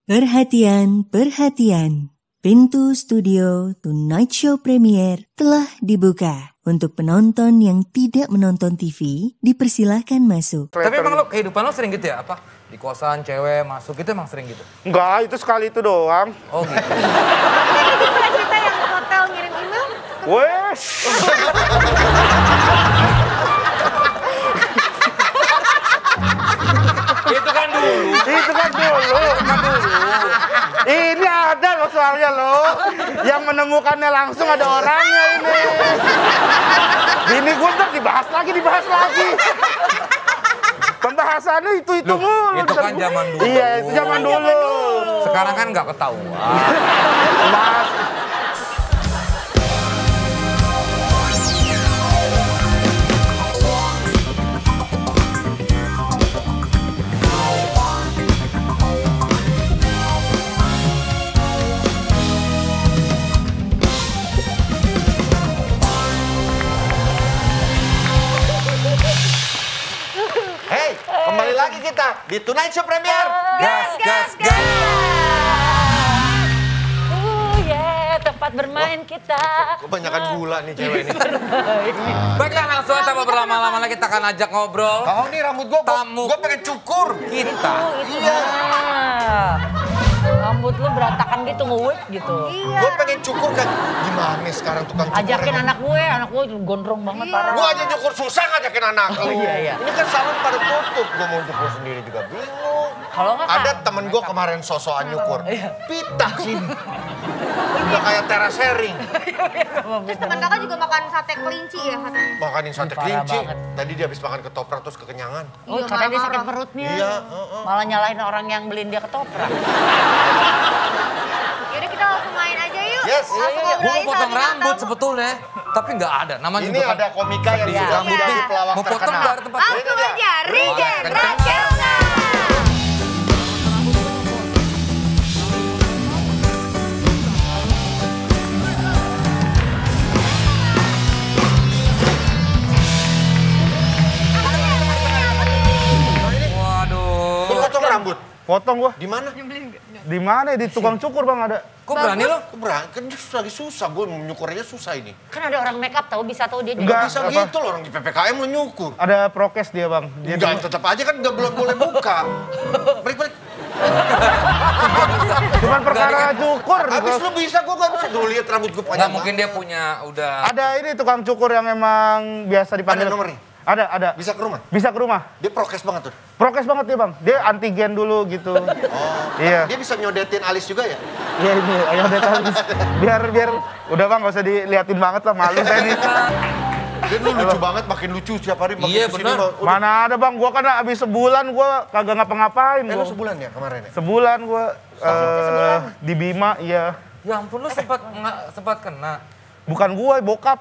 Perhatian, perhatian. Pintu studio Tonight Show Premier telah dibuka. Untuk penonton yang tidak menonton TV, dipersilahkan masuk. Tapi emang lo kehidupan lo sering gitu ya? Apa? Di kosan, cewek, masuk itu emang sering gitu? Enggak, itu sekali itu doang. Oh gitu. Ini pernah cerita yang ke hotel ngirim email? Wes. Itu kan dulu. Itu kan dulu. Ini ada loh soalnya loh. Yang menemukannya langsung ada orangnya ini. Bini gue ntar dibahas lagi. Pembahasannya itu Loh, mulu. itu kan zaman dulu. Iya, itu zaman dulu. Sekarang kan nggak ketahuan. Mas. Hey, kembali lagi kita di Tonight Show Premier. Gas. Tempat bermain kita. Kebanyakan gula nih cewek ini. Baiklah, langsung tanpa berlama-lama lagi kita akan ajak ngobrol. Kau nih rambut gue Tamu. pengen cukur. Kita. Iya. Rambut lu berantakan gitu, nge-whip gitu. Gue pengen cukur kan. Gimana sekarang tukang cukur? Ajakin anak gue gondrong banget parah. Gue aja cukur susah ngajakin anak lu. Iya. Ini kan salon pada tutup. Gue mau cukur sendiri juga bingung. Kalau nggak Ada kan, temen gue kemarin sosokan nyukur. Iya. Pita sini. Udah kayak teras sharing. Terus teman kakak juga makan sate kelinci ya katanya. Makanin sate Parah kelinci. banget. Tadi dia habis makan ketoprak terus kekenyangan. Oh, katanya dia sakit perutnya. Iya. Malah nyalain orang yang beliin dia ketoprak. Yaudah kita langsung main aja yuk. Yes. Langsung Gue ngobrolin mau potong sama rambut bintang tamu. sebetulnya, tapi nggak ada. Namanya Ini juga kan ada komika yang sedih. rambutnya Iya. di pelawak Mau potong terkenal. nggak ada tempat. Langsung aja, Regen Kencang. Rakelna. Waduh. Lu potong rambut? Potong gua. Di mana? Di mana ya? Di tukang cukur Bang ada. Kok berani lo? Kan lagi susah, gue mau nyukur aja susah ini. Kan ada orang make up tahu bisa tahu dia juga. Enggak. Bisa apa? gitu loh, orang di PPKM lu nyukur. Ada prokes dia Bang. Dia Enggak, tetap aja kan nggak belum boleh buka. Balik. cuman perkara cukur. Habis lu bisa, gue nggak bisa. Tuh lihat rambut gue Nggak panjang. mungkin dia punya udah. Ada ini tukang cukur yang emang biasa dipanggil. Ada nomornya? Ada. Bisa ke rumah? Bisa ke rumah. Dia prokes banget tuh. Prokes banget dia Bang. Dia antigen dulu gitu. Iya. Dia bisa nyodetin alis juga ya? Iya ini, ayo deh biar udah Bang nggak usah diliatin banget lah, malu saya nih. Dia lu lucu banget, makin lucu setiap hari. Makin Iya, kesini, bener. Bang. Udah. Mana ada Bang, gua kan abis sebulan gua kagak ngapa-ngapain Lu gua. sebulan ya kemarin ya? Sebulan gua di Bima, iya. Ya ampun, lu sempat kena. Bukan gua, bokap.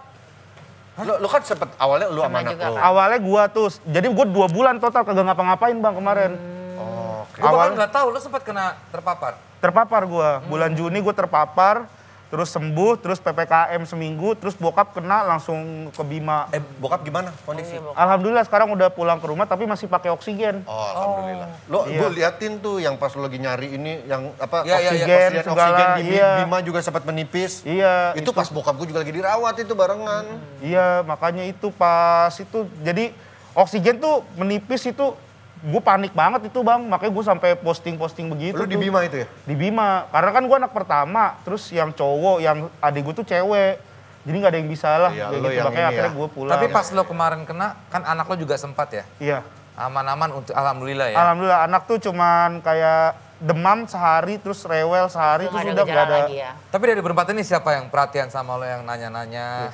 Lu kan sempet awalnya lu sama Sama anak juga, lu. kan? Awalnya gua tuh, jadi gua 2 bulan total kagak ngapa-ngapain Bang kemarin. Oke. Gue bahkan Awal nggak tahu lu sempat kena terpapar. terpapar gua, bulan Juni gua terpapar, terus sembuh, terus PPKM seminggu, terus bokap kena langsung ke Bima. Bokap gimana kondisi? Alhamdulillah sekarang udah pulang ke rumah tapi masih pakai oksigen. Oh, alhamdulillah. Lo Iya. gue liatin tuh yang pas lo lagi nyari ini yang apa Iya, iya, Oksigen segala, oksigen di iya. Bima juga sempat menipis. Iya. Itu pas bokap gue juga lagi dirawat itu barengan. Iya, makanya itu pas itu jadi oksigen tuh menipis itu gue panik banget itu Bang, makanya gue sampai posting-posting begitu. Lu di tuh. Bima itu ya? Di Bima, karena kan gue anak pertama, terus yang cowok, yang adik gue tuh cewek, jadi nggak ada yang bisa lah, Iya, kayak lu gitu. yang Makanya ini akhirnya ya. gue pulang. Tapi pas lo kemarin kena, kan anak lo juga sempat ya? Iya, Aman-aman untuk alhamdulillah ya. alhamdulillah anak tuh cuman kayak demam sehari, terus rewel sehari, terus udah nggak ada. lagi ya. Tapi dari berempat ini siapa yang perhatian sama lo, yang nanya-nanya?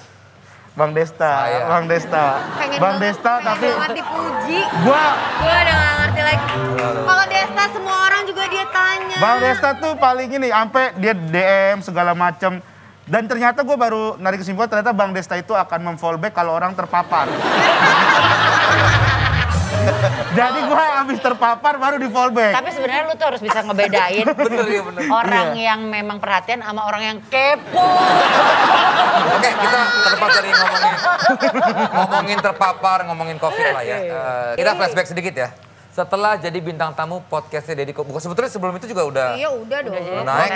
Bang Desta, Saya. Bang Desta, Pengen Bang banget, Desta, pengen tapi banget dipuji. gue Gue udah gak ngerti lagi. Kalau Desta semua orang juga dia tanya. Bang Desta tuh paling ini, sampai dia DM segala macem. Dan ternyata gue baru narik kesimpulan, ternyata Bang Desta itu akan memfallback kalau orang terpapar. Jadi gue habis terpapar baru di fallback. Tapi sebenarnya lu tuh harus bisa ngebedain Bener ya, bener. orang yang memang perhatian sama orang yang kepo. Oke, kita terlepas dari ngomongin terpapar, ngomongin COVID lah ya. Kita flashback sedikit ya. setelah jadi bintang tamu podcastnya Deddy Corbuzier. Sebetulnya sebelum itu juga udah Iya udah dong. naik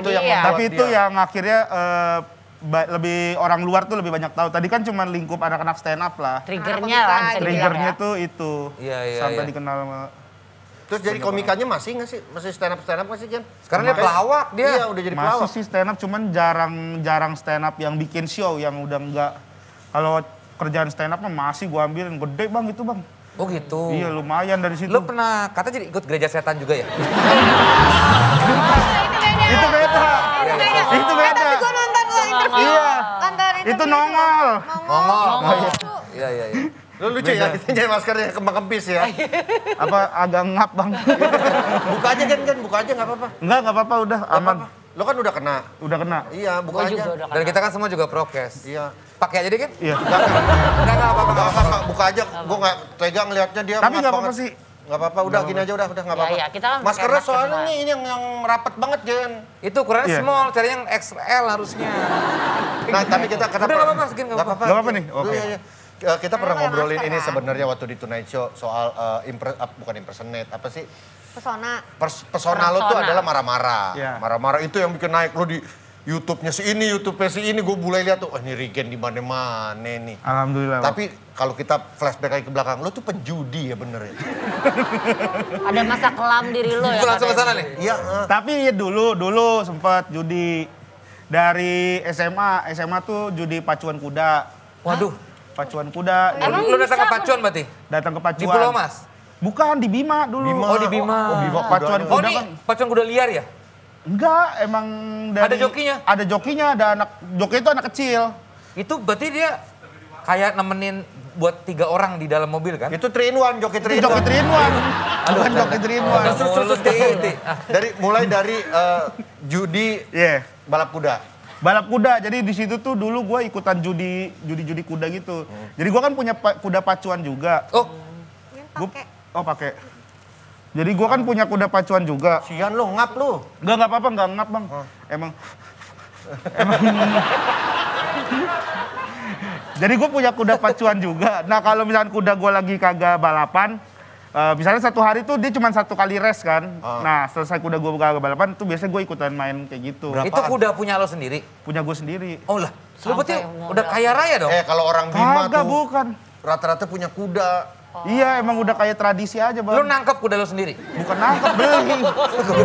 ya. Tapi itu yang akhirnya lebih orang luar tuh lebih banyak tahu. Tadi kan cuma lingkup anak-anak stand up lah. Triggernya lah bisa dibilang Triggernya ya. tuh itu. Iya, sampai iya. dikenal sama... Terus jadi komikanya masih nggak sih? Masih stand up nggak sih, Jan? Sekarang dia pelawak dia. Iya, udah jadi pelawak. Masih sih stand up, cuman jarang stand up yang bikin show, yang udah enggak. Kalau kerjaan stand up mah masih gua ambilin, gede bang itu bang. Oh gitu. Iya lumayan dari situ. Lu pernah kata jadi ikut gereja setan juga ya? Itu beda. Itu beda. Tapi gue nonton lo interview. Iya. Nonton interview. Itu nongol. Ngomong. Iya, iya, iya. Lu lucu ya, kita jadi maskernya kembang kempis ya. Apa agak ngap bang. Buka aja Jan, buka aja nggak apa-apa. Enggak apa-apa udah aman. Lo kan udah kena. Udah kena. Iya, buka aja. Dan kita kan semua juga prokes. Iya. Pakai aja dikit? Iya. Enggak apa-apa. Nggak apa-apa, buka aja. Gue nggak tega ngeliatnya dia. Tapi ngap nggak apa-apa banget. sih. Nggak apa-apa, udah gini aja udah nggak apa-apa. Iya, kita kan pakai Maskernya masker soalnya semua. nih ini yang rapet banget, Jen. Itu ukurannya Iya. small, cari yang XL harusnya. Nah, tapi kita kenapa? Udah, nggak apa-apa, segini nggak apa-apa. Nggak apa-apa nih? Lu, Oke. iya. Kita pernah pakai ngobrolin masker ini kan? sebenarnya waktu di Tonight Show soal bukan impersonate, apa sih? Pesona. Pesona lo tuh Persona. adalah marah-marah. Iya. Marah-marah itu yang bikin naik lo di YouTube-nya si ini, YouTube-nya si ini. Gue mulai lihat tuh, oh ini Regen di mana-mana nih. Alhamdulillah. Bang. Tapi kalau kita flashback lagi ke belakang, lo tuh penjudi ya bener ya? Ada masa kelam diri lo ya. Itu langsung ke katanya. sana nih. Iya. Tapi ya dulu sempat judi dari SMA tuh judi pacuan kuda. Waduh. Pacuan kuda. Emang Lu datang bisa ke pacuan berarti? Datang ke pacuan. Di Pulau Mas? Bukan di Bima dulu. Oh, di Bima. Oh, Bima Pacuan kudanya. Oh kuda ini kan. pacuan kuda liar ya? Enggak, emang dari... Ada jokinya? Ada jokinya, ada anak... Joki itu anak kecil. Itu berarti dia kayak nemenin buat 3 orang di dalam mobil kan? Itu 3-in-1, joki Itu 3-in-1. joki terinwan. Bukan joki terinwan. Terus Mulai dari judi Iya. balap kuda. Balap kuda, jadi di situ tuh dulu gue ikutan judi kuda gitu. Jadi gue kan punya kuda pacuan juga. Oh, Pakai. Jadi gue kan punya kuda pacuan juga. Sian lo, ngap lo. Enggak apa-apa, enggak ngap bang. Emang. Jadi gue punya kuda pacuan juga. Nah kalau misalnya kuda gue lagi kagak balapan, misalnya satu hari tuh dia cuma 1 kali race kan. Nah selesai kuda gue kagak balapan tuh biasanya gue ikutan main kayak gitu. itu kuda punya lo sendiri? Punya gue sendiri. Oh lah, lu berarti Sampai udah kaya raya dong? Kalau orang Bima Kagak, tuh bukan. rata-rata punya kuda. Iya emang udah kayak tradisi aja bang. Lu nangkep kuda lo sendiri? Bukan nangkep, beli.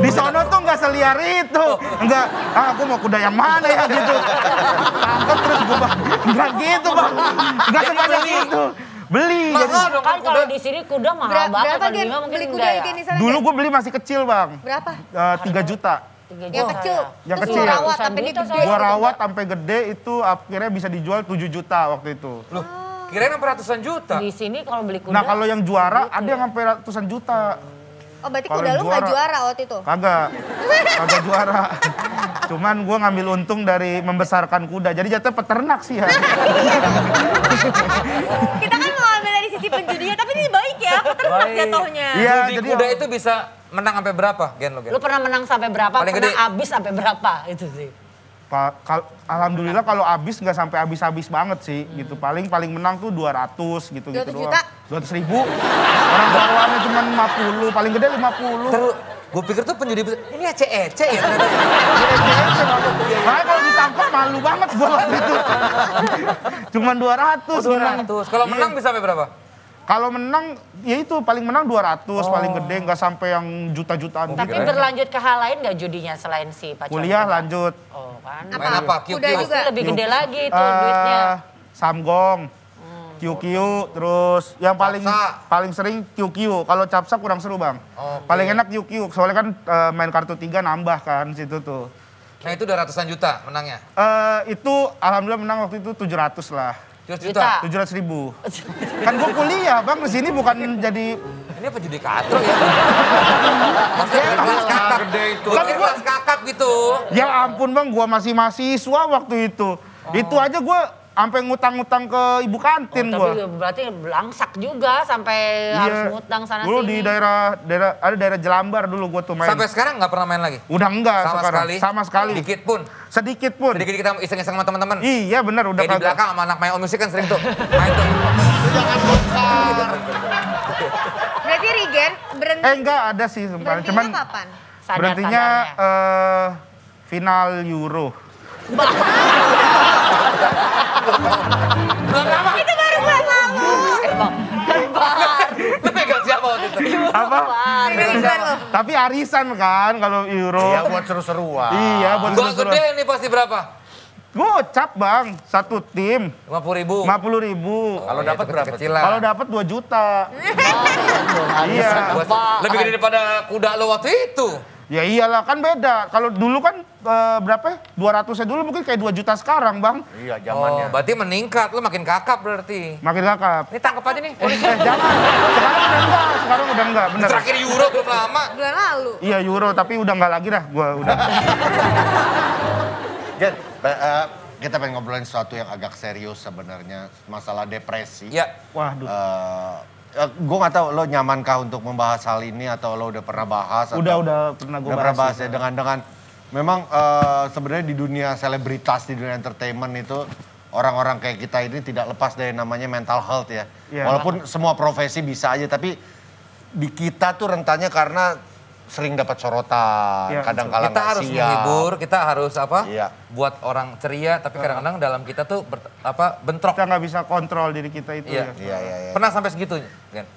Di sono tuh nggak seliar itu. Enggak, aku mau kuda yang mana ya gitu. Tangkep terus gue bang. Enggak gitu bang. Enggak sebanyak itu. Beli. Jadi, Mahal dong Kan kuda. kalau di sini kuda mahal banget. Berapa Kalau di Gen? Bima mungkin Beli kuda enggak ya. ini misalnya? dulu gue beli masih kecil bang. Berapa? 3 juta. 3 Yang juta kecil. ya. Yang Terus kecil. lo rawat Ratusan sampai juta gede. soalnya. Gue rawat sampai gede itu akhirnya bisa dijual 7 juta waktu itu. Loh, kirain sampai ratusan juta. Di sini kalau beli kuda. Nah kalau yang juara ada yang sampai ratusan juta. Oh berarti Kalau kuda lu nggak juara. juara waktu itu? Kagak juara. Cuman gue ngambil untung dari membesarkan kuda. Jadi jatuh peternak sih ya. Kita kan mau ambil dari sisi penjudinya, tapi ini baik ya, peternak Baik. jatuhnya. Iya, Judi jadi kuda itu bisa menang sampai berapa, Gen lo, Gen? Lu pernah menang sampai berapa? Paling Pernah gede. habis sampai berapa? Itu sih. Alhamdulillah kalau habis nggak sampai habis-habis banget sih gitu. Paling menang tuh 200 gitu 200 doang. juta? 200 ribu. Orang bawaannya cuma 50, paling gede 50. Terus, gue pikir tuh penjudi ini ece-ece ya ternyata. Makanya kalau ditangkap malu banget gua waktu itu. Cuman 200 menang. 200. Kalau menang bisa sampai berapa? Kalau menang ya itu paling menang 200 paling gede nggak sampai yang juta-jutaan. Tapi gitu. berlanjut ke hal lain nggak judinya selain si pacuan? Kuliah kuda? lanjut. Oh kan. Main apa? Kuda Kiu-kiu? juga. Lebih gede lagi itu Eh, duitnya. Samgong. QQ, terus yang Capsa. paling sering QQ. Kalau capsa kurang seru bang. Oke. Paling enak QQ, soalnya kan main kartu 3 nambah kan situ tuh. Nah itu udah ratusan juta menangnya. Itu alhamdulillah menang waktu itu 700 lah. 7 juta. 700 ribu. Kan gue kuliah bang, di sini bukan jadi... Ini apa judi katro ya? Maksudnya kelas kakap. Gede itu. Gue kira kelas kakap gitu. Ya ampun bang, gue masih mahasiswa waktu itu. Itu aja gue sampai ngutang-ngutang ke ibu kantin Tapi gue. berarti belangsak juga sampai harus ngutang sana Dulu sini. di daerah Jelambar dulu gue tuh main. Sampai sekarang nggak pernah main lagi? Udah enggak Sama sekarang. sekali? Sama sekali. Dikit pun? Sedikit pun. Sedikit kita iseng-iseng sama teman-teman? Iya benar udah Kayak di belakang sama anak main musik kan sering tuh. Main tuh. Berarti Regen Enggak ada sih. Berhentinya Cuman kapan? berhentinya final Euro. Belum lama. Itu baru bulan lalu. Lu pegang siapa waktu itu? Apa? Pegang lo. Tapi arisan kan kalau Euro. Iya buat seru-seruan. Iya, buat Gua seru-seruan. gede ini pasti berapa? Gocap bang, satu tim 50.000. 50.000. Kalau dapat berapa? Kecilan. Kalau dapat 2 juta. Iya. Lebih gede daripada kuda lo waktu itu. Ya iyalah kan beda. Kalau dulu kan berapa ya? 200-nya dulu mungkin kayak 2 juta sekarang bang. Iya Oh, zamannya. berarti meningkat. Lu makin kakap berarti. Makin kakap. Ini tangkap aja nih. Jangan. Sekarang udah enggak, bener. Terakhir Euro belum lama. Bulan lalu. Iya Euro, tapi udah enggak lagi dah. Gua udah. Gen, kita pengen ngobrolin sesuatu yang agak serius sebenarnya. Masalah depresi. Ya. Waduh. Gue gak tahu lo nyamankah untuk membahas hal ini atau lo udah pernah bahas? Udah pernah gue Udah pernah bahas bahas. ya dengan memang sebenarnya di dunia selebritas, di dunia entertainment itu orang-orang kayak kita ini tidak lepas dari namanya mental health ya. Iya. Walaupun semua profesi bisa aja tapi di kita tuh rentannya karena sering dapat sorotan, Iya, kadang-kala Kita nggak harus siap. menghibur, kita harus apa? Iya. Buat orang ceria, tapi kadang-kadang dalam kita tuh bentrok. Kita nggak bisa kontrol diri kita itu Iya. ya. Iya. Pernah sampai segitunya, Gen?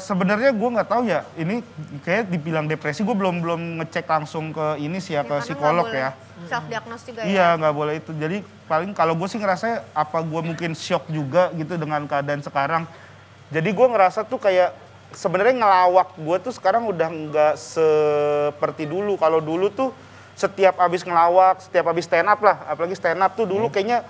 Sebenarnya gue nggak tahu ya. Ini kayak dibilang depresi. Gue belum ngecek langsung ke ini sih ya, ke psikolog ya. Self diagnose juga ya. Iya nggak boleh itu. Jadi paling kalau gue sih ngerasa apa gue mungkin shock juga gitu dengan keadaan sekarang. Jadi gue ngerasa tuh kayak sebenarnya ngelawak gue tuh sekarang udah nggak seperti dulu. Kalau dulu tuh setiap abis ngelawak, setiap abis stand up lah, apalagi stand up tuh dulu kayaknya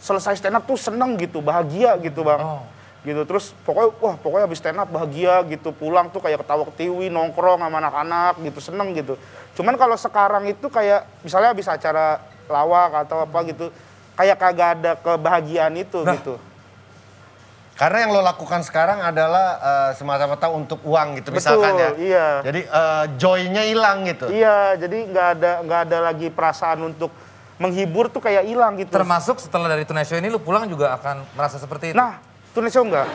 selesai stand up tuh seneng gitu, bahagia gitu bang. Gitu terus pokoknya abis stand up bahagia gitu, pulang tuh kayak ketawa ketiwi, nongkrong sama anak-anak gitu, seneng gitu. Cuman kalau sekarang itu kayak misalnya abis acara lawak atau apa gitu, kayak kagak ada kebahagiaan itu gitu. Karena yang lo lakukan sekarang adalah semata-mata untuk uang gitu misalkan ya. Iya. Jadi joy-nya hilang gitu. Iya, jadi nggak ada lagi perasaan untuk menghibur tuh kayak hilang gitu. Termasuk setelah dari Tonight Show ini lu pulang juga akan merasa seperti itu? Nah, Tonight Show enggak.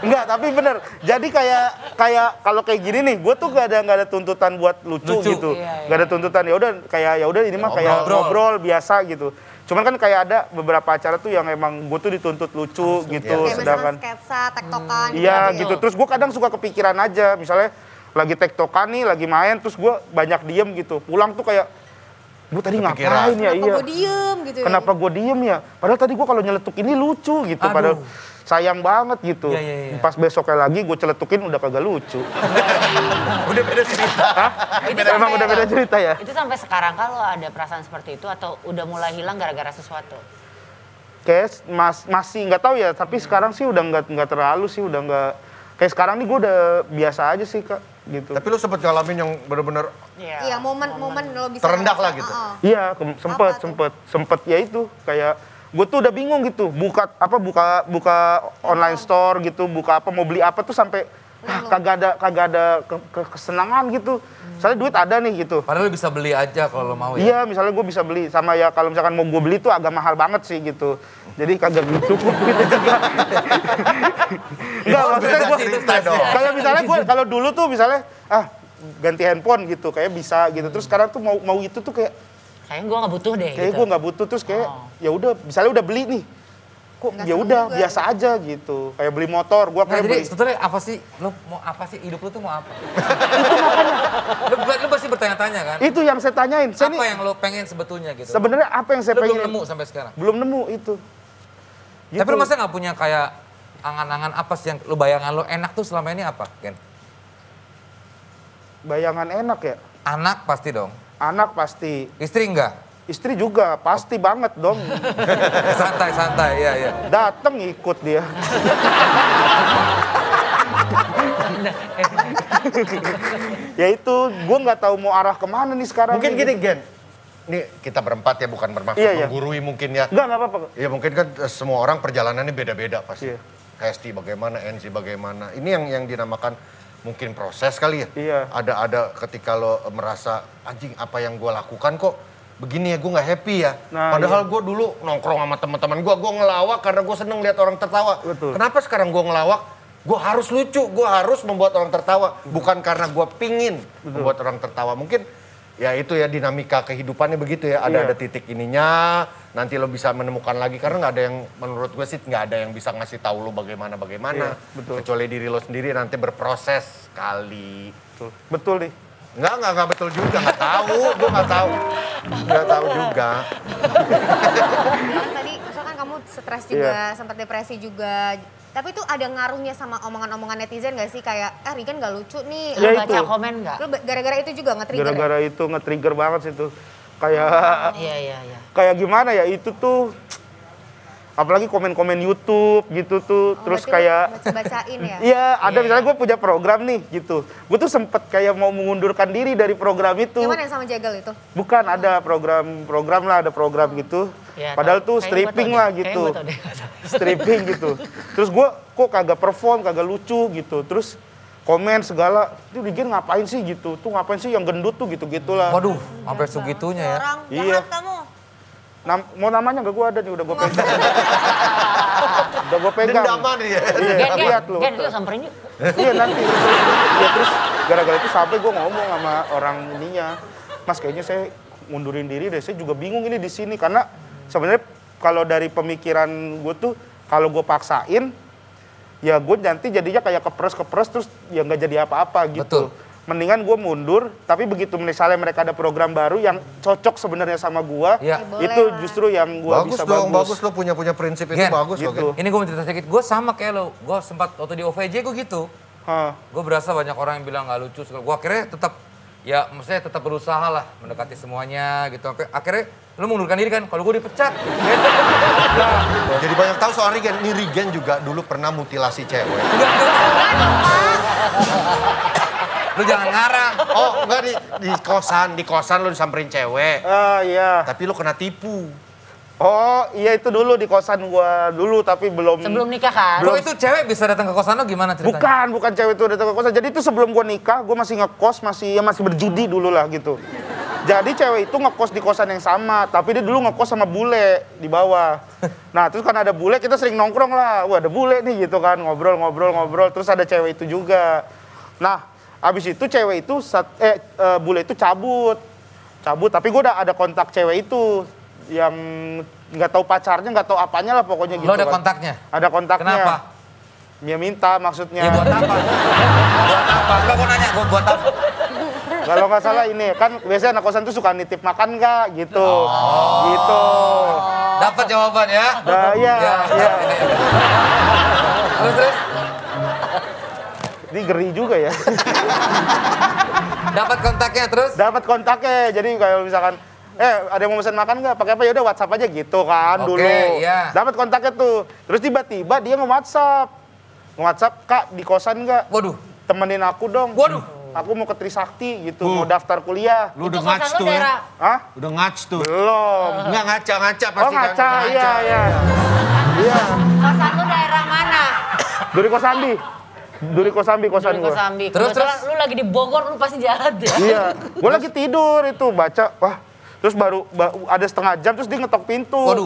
Enggak, tapi bener. Jadi kayak kalau kayak gini nih, gue tuh gak ada tuntutan buat lucu. Gitu. Iya. Gak ada tuntutan ya udah ini mah kayak ngobrol biasa gitu. Cuman kan kayak ada beberapa acara tuh yang emang gue tuh dituntut lucu gitu, Kayak sedangkan misalnya sketsa, tektokan. iya gitu. Terus gue kadang suka kepikiran aja, misalnya lagi tektokan nih, lagi main, terus gue banyak diem gitu. Pulang tuh kayak, gue tadi ngapain ya? Kenapa gue diem gitu Kenapa gue diem ya? Padahal tadi gue kalau nyeletuk ini lucu gitu. Padahal sayang banget gitu. Iya. Pas besoknya lagi gue celetukin udah kagak lucu. Udah beda cerita. Emang udah beda cerita ya? Itu sampai sekarang kalau ada perasaan seperti itu atau udah mulai hilang gara-gara sesuatu? Kayak masih nggak tahu ya, tapi sekarang sih udah nggak terlalu sih, udah nggak. Kayak sekarang nih gue udah biasa aja sih Kak, gitu. Tapi lo sempet ngalamin yang bener-bener Iya, momen lo bisa terendah lah ngerasain. gitu? Iya, Apa tuh? sempet ya itu kayak gue tuh udah bingung gitu, buka online store gitu, buka apa mau beli apa tuh sampai kagak ada kesenangan gitu. Soalnya duit ada nih gitu. Padahal lu bisa beli aja kalau lo mau ya. Iya, misalnya gue bisa beli sama ya kalau misalkan mau gue beli tuh agak mahal banget sih gitu. Jadi kagak cukup gitu juga. Enggak, maksudnya gue kayak misalnya gue kalau dulu tuh misalnya ganti handphone gitu kayak bisa gitu. Terus sekarang tuh mau itu tuh kayak Kayaknya gue nggak butuh deh. kayak gitu. gue nggak butuh, terus kayak ya udah misalnya udah beli nih. Kok Nggak ya seneng udah juga biasa aja gitu. Kayak beli motor, gue Nah, kayak jadi beli. sebetulnya apa sih? Lu mau apa sih? Hidup lu tuh mau apa? lu pasti bertanya-tanya kan? Itu yang saya tanyain. Saya Apa nih yang lu pengen sebetulnya gitu? sebenarnya apa yang saya Lu pengen? belum nemu sampai sekarang? Belum nemu itu. Gitu. Tapi lu masa nggak punya kayak angan-angan apa sih yang lu bayangan lu enak tuh selama ini apa, Gen? Bayangan enak ya. Anak pasti dong. Anak pasti. Istri enggak? Istri juga pasti banget dong. Santai, iya. Dateng ikut dia. Ya itu, gue nggak tahu mau arah kemana nih sekarang. Mungkin nih, gini gitu. Gen, ini kita berempat ya bukan bermaksud Iya, iya. menggurui mungkin ya. Nggak apa-apa. Ya mungkin kan semua orang perjalanannya beda-beda pasti. Iya. Hesti bagaimana, NC bagaimana. Ini yang dinamakan mungkin proses kali ya. Iya. Ada ketika lo merasa anjing apa yang gue lakukan kok begini ya, gue nggak happy ya. Nah, Padahal gue dulu nongkrong sama teman-teman gue ngelawak karena gue seneng lihat orang tertawa. Betul. Kenapa sekarang gue ngelawak? gue harus lucu, gue harus membuat orang tertawa. Bukan karena gue pingin membuat orang tertawa. Mungkin ya itu ya dinamika kehidupannya begitu ya. Ada titik ininya, nanti lo bisa menemukan lagi. Karena nggak ada yang, menurut gue sih nggak ada yang bisa ngasih tahu lo bagaimana. Kecuali diri lo sendiri nanti berproses kali. Betul nih. Enggak betul juga, nggak tahu. Gue nggak tahu juga. Tadi misalkan kamu stres juga, sempat depresi juga. Tapi itu ada ngaruhnya sama omongan-omongan netizen gak sih? Kayak, Rigen gak lucu nih. Lu baca komen gak? Lu gara-gara itu juga nge-trigger? Gara-gara itu nge-trigger banget sih tuh. Kayak, Iya. kayak gimana ya, itu tuh. Apalagi komen-komen YouTube gitu tuh. Terus kayak... baca-bacain ya? Iya, ada misalnya gue punya program nih gitu. Gue tuh sempet kayak mau mengundurkan diri dari program itu. Yang mana yang sama Jagal itu? Bukan, ada program lah, ada program gitu. Ya, Padahal tuh stripping lah gitu. Stripping gitu. Terus gue kok kagak perform, kagak lucu gitu. Terus komen segala, itu Rigen ngapain sih gitu. Tuh ngapain sih yang gendut tuh gitu-gitulah. Waduh, sampai segitunya ya. Orang Iya. jahat kamu. Mau namanya nggak gue ada nih, udah gue pegang. Udah gue pegang. Dendaman ya. Iya, lihat lu. Gen, yuk samperin yuk. Iya nanti. Ya terus gara-gara itu sampai gue ngomong sama orang ininya. Mas kayaknya saya mundurin diri deh, saya juga bingung ini di sini. Karena sebenarnya kalau dari pemikiran gue tuh, kalau gue paksain, ya gue nanti jadinya kayak kepres terus ya nggak jadi apa-apa gitu. Betul. Mendingan gue mundur, tapi begitu misalnya mereka ada program baru yang cocok sebenarnya sama gue, Ya. itu justru yang gue bisa bagus lo punya prinsip itu Gen, bagus gitu. loh. Gen. Ini gue mau cerita sedikit, gue sama kayak lo. Gue sempat waktu di OVJ gue gitu. Gue berasa banyak orang yang bilang gak lucu. Gue akhirnya tetap, ya maksudnya tetap berusaha lah mendekati semuanya gitu. Akhirnya lo mengundurkan diri kan, kalau gue dipecat. Jadi banyak tahu soal Rigen. Ini Rigen juga dulu pernah mutilasi cewek. Lu jangan ngarang. Oh enggak, di kosan lo disamperin cewek. Iya. Tapi lo kena tipu. Oh iya itu dulu di kosan gue dulu, tapi belum. Sebelum nikah kan? Kok itu cewek bisa datang ke kosan lo gimana ceritanya? Bukan cewek itu datang ke kosan. Jadi itu sebelum gue nikah, gue masih ngekos, masih berjudi dulu lah gitu. Jadi cewek itu ngekos di kosan yang sama, tapi dia dulu ngekos sama bule di bawah. Nah terus kan ada bule, kita sering nongkrong lah. Wah ada bule nih gitu kan, ngobrol. Terus ada cewek itu juga. Nah abis itu cewek itu, bule itu cabut. Tapi gue udah ada kontak cewek itu yang nggak tahu pacarnya, nggak tahu apanya lah pokoknya gitu. Lo ada kan. kontaknya? Ada kontaknya. Kenapa? Dia minta maksudnya. Ya buat apa? Enggak, gue nanya, buat apa? Kalau nggak salah ini, kan biasanya anak kosan tuh suka nitip makan nggak gitu. Gitu. Dapat jawaban ya? Nah, iya. Terus? Ini ngeri juga ya. Dapat kontaknya terus? Dapat kontaknya, jadi kalau misalkan, ada yang mau pesan makan nggak? Pakai apa? Ya udah WhatsApp aja gitu kan Oke, dulu. iya. Dapat kontaknya tuh. Terus tiba-tiba dia nge-WhatsApp. Kak di kosan nggak? Waduh. Temenin aku dong. Waduh. Aku mau ke Trisakti gitu, mau daftar kuliah. Lu Itu udah ngac kosan lu tuh daerah. ya. Hah? Udah ngac tuh. Belum. Enggak ngaca Oh pasti kan. ngaca, iya. Iya. Kosan lu daerah mana? Duri Kosambi. Duri Kosambi kosan Dulu gue. Kosambi. Terus? Kebetulan lu lagi di Bogor, lu pasti jahat ya? Iya. Gue lagi tidur itu, baca. Wah. Terus baru ada setengah jam, terus dia ngetok pintu. Waduh.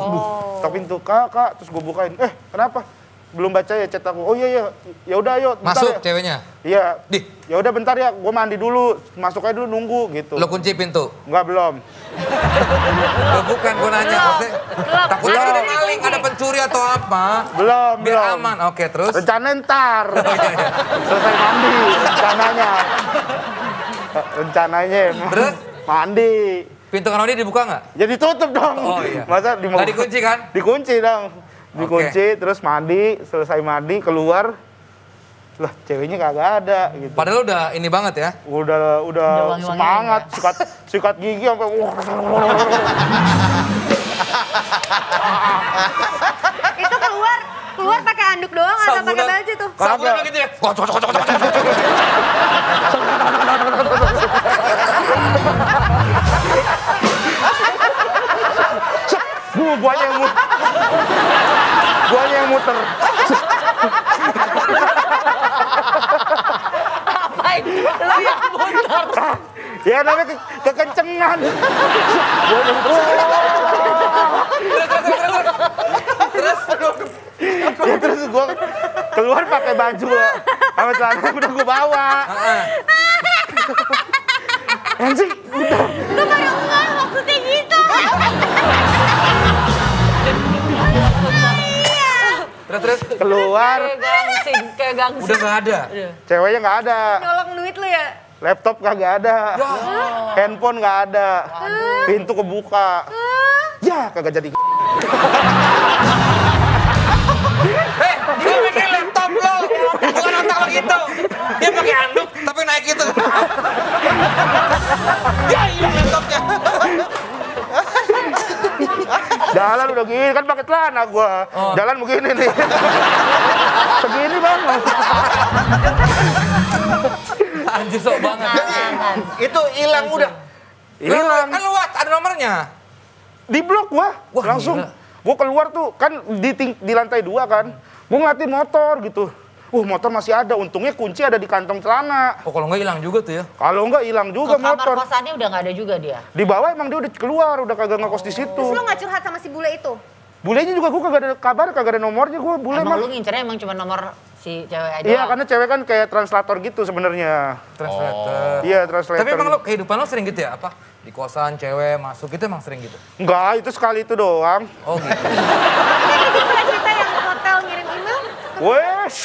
Ngetok pintu, kak. Terus gue bukain. Kenapa? Belum baca ya chat aku. Oh iya. Ya udah ayo. Bentar Masuk ya. ceweknya? Iya. Di. Ya udah bentar ya, gue mandi dulu. Masuk aja dulu nunggu gitu. Lo kunci pintu? Enggak, belum. Lo bukan, gue nanya. Maksudnya, takutnya Belum. ada maling, ada pencuri atau apa? Belum. Biar aman. Oke, terus? Rencana ntar. Iya. Selesai mandi rencananya. Rencananya. Terus? Mandi. Pintu kamar mandi dibuka nggak? Ya ditutup dong. Oh, iya. Masa Nggak dikunci kan? Dikunci dong. Dikunci, terus mandi, selesai mandi, keluar. Lah, ceweknya kagak ada gitu. Padahal udah ini banget ya? Udah wangi-wangian semangat, sikat gigi sampai Itu keluar pakai anduk doang atau pakai baju tuh? Sabunan gitu ya? Guanya yang muter. Apain? Lu yang muter. Ya namanya kekencengan. Terus gue Keluar pakai baju sama celana udah gue bawa. Kan sih, udah. Lu baru enggak maksudnya gitu. Terus Keluar, Kayak gangsing. udah nggak ada. ceweknya nggak ada. Nyolong duit lu ya? Laptop kagak ada. Handphone nggak ada. Pintu kebuka. Ya, kagak jadi. Dia pakai laptop lo, bukan otak lo gitu. Dia pakai anduk tapi naik gitu. Ya hilang laptopnya. Jalan udah gini, kan pakai celana gua. Jalan begini nih. Segini bang. Anjir sok banget. Itu hilang udah. Hilang. Kan luas, ada nomornya. Di blok gua. Wah, Langsung. gila. Gua keluar tuh, kan di lantai 2 kan. Gua ngeliatin motor gitu. Motor masih ada. Untungnya kunci ada di kantong celana. Oh kalau nggak hilang juga tuh ya. Kalau enggak hilang juga Ke kamar motor. kosannya udah nggak ada juga dia. Di bawah emang dia udah keluar, udah kagak ngekos di situ. Terus lu gak curhat sama si bule itu? Bulenya juga gua kagak ada kabar, kagak ada nomornya gua. Bule Emang mah. lu ngincernya emang cuma nomor si cewek aja. Iya, karena cewek kan kayak translator gitu sebenarnya. Translator. Iya, translator. Tapi emang lo kehidupan lo sering gitu ya? Apa? Di kosan cewek masuk itu emang sering gitu? Enggak, itu sekali itu doang. Oh gitu. Tadi dia pernah cerita yang hotel ngirim email. Wes.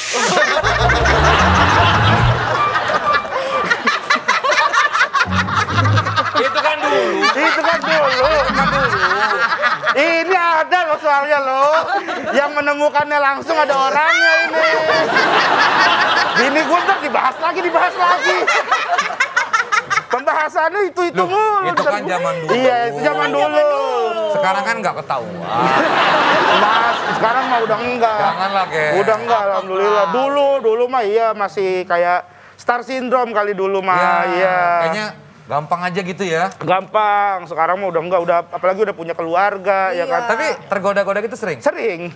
Itu kan dulu. Itu kan dulu. Ini ada loh soalnya loh. Yang menemukannya langsung ada orangnya ini. Bini gue ntar dibahas lagi. Pembahasannya itu Loh, mulu. itu kan zaman dulu. Iya, itu zaman dulu. Sekarang kan nggak ketahuan. Mas, sekarang mah udah enggak. Janganlah, Ke. Udah enggak, alhamdulillah. Dulu mah iya masih kayak star syndrome kali dulu mah. Iya. Kayaknya gampang aja gitu ya. Gampang. Sekarang mah udah enggak, udah apalagi udah punya keluarga ya kan. Tapi tergoda-goda gitu sering? Sering.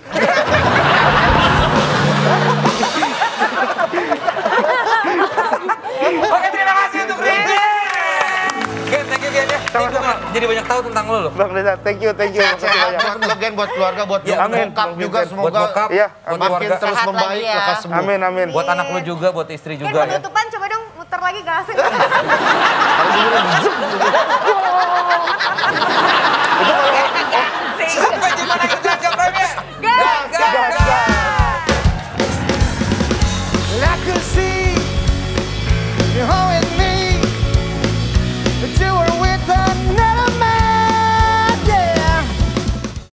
Oke, terima kasih untuk Rizky. Gen, thank you Gen ya. Sama-sama. Jadi banyak tahu tentang lo loh. Bang Reza, thank you. Sehat-sehat buat lo, Gen, buat keluarga, buat Ya, amin. bokap juga. Bang Buat Semoga bokap, Iya, buat makin keluarga. terus Sehat membaik, lagi ya. lekas sembuh. Amin. Buat anak lo juga, buat istri Kan juga ya. penutupan coba dong muter lagi gak asik. Sampai